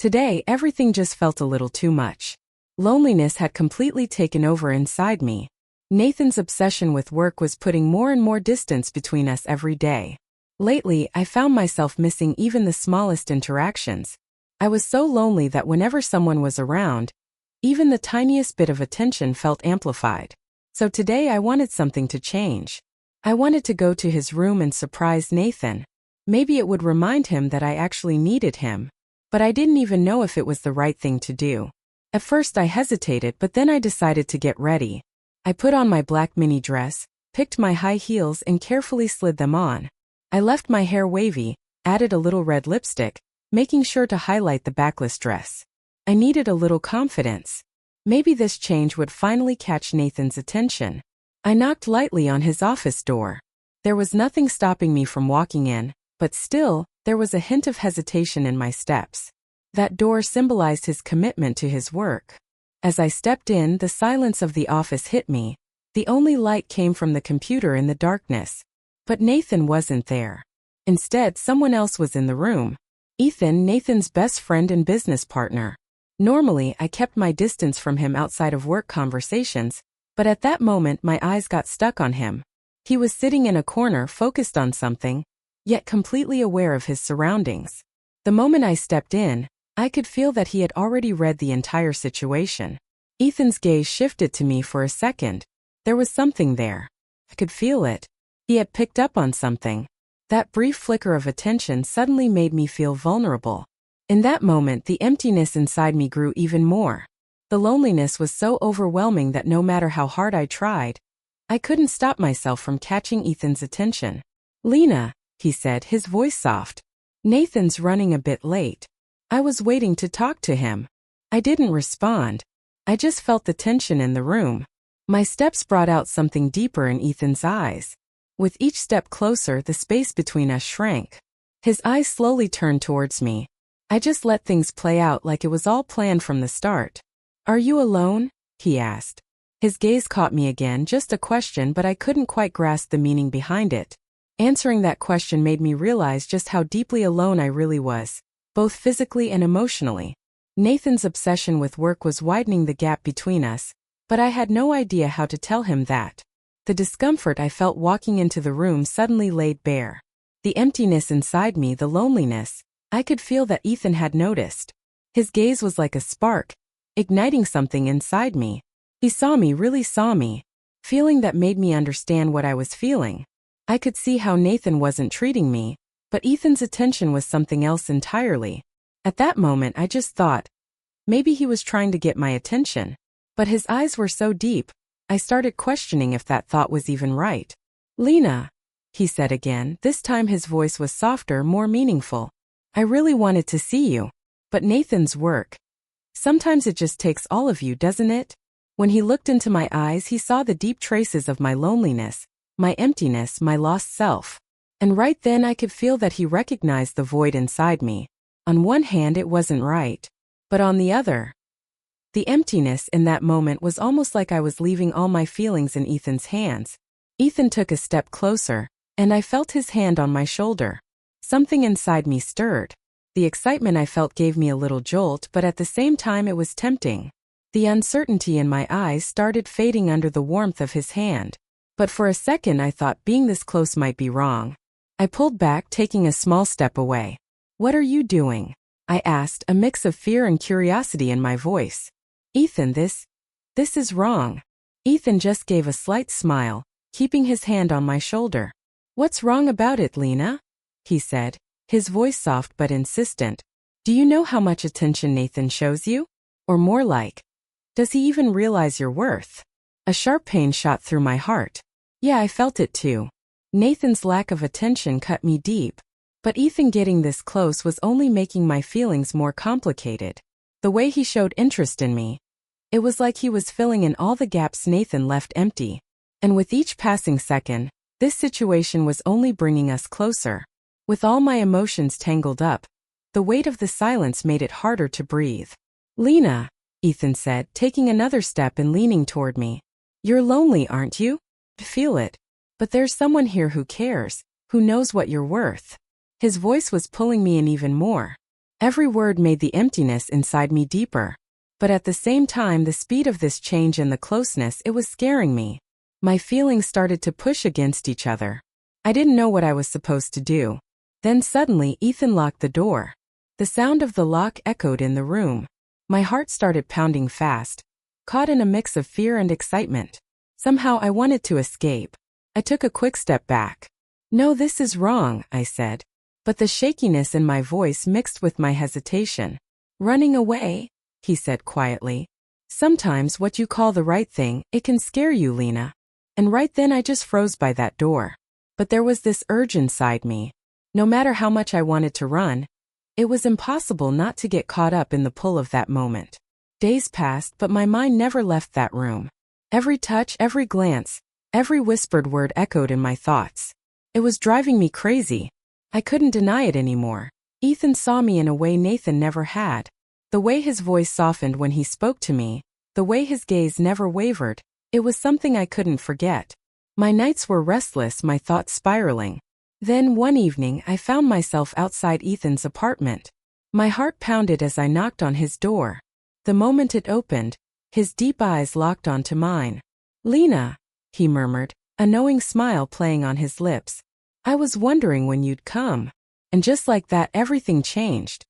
Today, everything just felt a little too much. Loneliness had completely taken over inside me. Nathan's obsession with work was putting more and more distance between us every day. Lately, I found myself missing even the smallest interactions. I was so lonely that whenever someone was around, even the tiniest bit of attention felt amplified. So today I wanted something to change. I wanted to go to his room and surprise Nathan. Maybe it would remind him that I actually needed him. But I didn't even know if it was the right thing to do. At first I hesitated, but then I decided to get ready. I put on my black mini dress, picked my high heels and carefully slid them on. I left my hair wavy, added a little red lipstick, making sure to highlight the backless dress. I needed a little confidence. Maybe this change would finally catch Nathan's attention. I knocked lightly on his office door. There was nothing stopping me from walking in, but still, there was a hint of hesitation in my steps. That door symbolized his commitment to his work. As I stepped in, the silence of the office hit me. The only light came from the computer in the darkness. But Nathan wasn't there. Instead, someone else was in the room. Ethan, Nathan's best friend and business partner. Normally, I kept my distance from him outside of work conversations, but at that moment my eyes got stuck on him. He was sitting in a corner focused on something, yet completely aware of his surroundings. The moment I stepped in, I could feel that he had already read the entire situation. Ethan's gaze shifted to me for a second. There was something there. I could feel it. He had picked up on something. That brief flicker of attention suddenly made me feel vulnerable. In that moment, the emptiness inside me grew even more. The loneliness was so overwhelming that no matter how hard I tried, I couldn't stop myself from catching Ethan's attention. "Lena," he said, his voice soft. "Nathan's running a bit late." I was waiting to talk to him. I didn't respond. I just felt the tension in the room. My steps brought out something deeper in Ethan's eyes. With each step closer, the space between us shrank. His eyes slowly turned towards me. I just let things play out like it was all planned from the start. "Are you alone?" he asked. His gaze caught me again, just a question, but I couldn't quite grasp the meaning behind it. Answering that question made me realize just how deeply alone I really was, both physically and emotionally. Nathan's obsession with work was widening the gap between us, but I had no idea how to tell him that. The discomfort I felt walking into the room suddenly laid bare. The emptiness inside me, the loneliness, I could feel that Ethan had noticed. His gaze was like a spark, igniting something inside me. He saw me, really saw me, feeling that made me understand what I was feeling. I could see how Nathan wasn't treating me, but Ethan's attention was something else entirely. At that moment I just thought, maybe he was trying to get my attention. But his eyes were so deep, I started questioning if that thought was even right. "Lena," he said again, this time his voice was softer, more meaningful. "I really wanted to see you. But Nathan's work. Sometimes it just takes all of you, doesn't it?" When he looked into my eyes, he saw the deep traces of my loneliness, my emptiness, my lost self. And right then I could feel that he recognized the void inside me. On one hand, it wasn't right. But on the other, the emptiness in that moment was almost like I was leaving all my feelings in Ethan's hands. Ethan took a step closer, and I felt his hand on my shoulder. Something inside me stirred. The excitement I felt gave me a little jolt, but at the same time it was tempting. The uncertainty in my eyes started fading under the warmth of his hand. But for a second I thought being this close might be wrong. I pulled back, taking a small step away. "What are you doing?" I asked, a mix of fear and curiosity in my voice. "Ethan, this is wrong." Ethan just gave a slight smile, keeping his hand on my shoulder. "What's wrong about it, Lena?" he said, his voice soft but insistent. "Do you know how much attention Nathan shows you? Or more like, does he even realize your worth?" A sharp pain shot through my heart. Yeah, I felt it too. Nathan's lack of attention cut me deep. But Ethan getting this close was only making my feelings more complicated. The way he showed interest in me, it was like he was filling in all the gaps Nathan left empty. And with each passing second, this situation was only bringing us closer. With all my emotions tangled up, the weight of the silence made it harder to breathe. "Lena," Ethan said, taking another step and leaning toward me. "You're lonely, aren't you? Feel it. But there's someone here who cares, who knows what you're worth." His voice was pulling me in even more. Every word made the emptiness inside me deeper. But at the same time, the speed of this change and the closeness, it was scaring me. My feelings started to push against each other. I didn't know what I was supposed to do. Then suddenly, Ethan locked the door. The sound of the lock echoed in the room. My heart started pounding fast, caught in a mix of fear and excitement. Somehow I wanted to escape. I took a quick step back. "No, this is wrong," I said. But the shakiness in my voice mixed with my hesitation. "Running away?" he said quietly. "Sometimes what you call the right thing, it can scare you, Lena." And right then I just froze by that door. But there was this urge inside me. No matter how much I wanted to run, it was impossible not to get caught up in the pull of that moment. Days passed, but my mind never left that room. Every touch, every glance, every whispered word echoed in my thoughts. It was driving me crazy. I couldn't deny it anymore. Ethan saw me in a way Nathan never had. The way his voice softened when he spoke to me, the way his gaze never wavered, it was something I couldn't forget. My nights were restless, my thoughts spiraling. Then one evening I found myself outside Ethan's apartment. My heart pounded as I knocked on his door. The moment it opened, his deep eyes locked onto mine. "Lena," he murmured, a knowing smile playing on his lips. "I was wondering when you'd come." And just like that, everything changed.